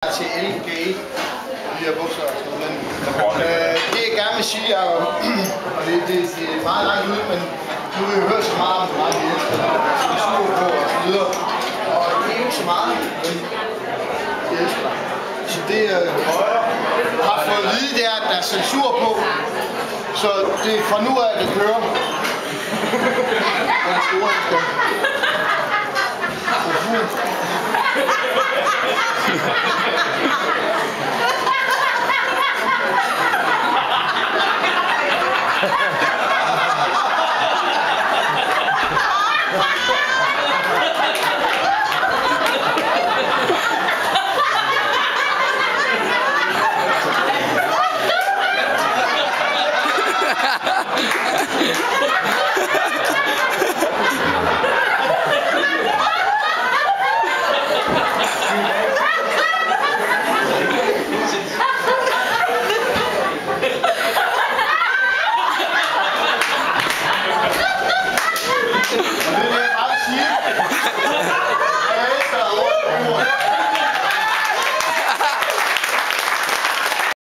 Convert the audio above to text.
Til LG de her bukser og sådan noget, men det jeg gerne vil sige er, og det er meget langt ud, men nu vil vi høre så meget om det meget, vi elsker, vi suger på og så videre, og det er ikke så meget, men vi elsker dig. Så det jeg har fået at vide, det er, at der er censur på, så det er fra nu af, det kører. Og det store, det skal. Det vil jeg bare sige.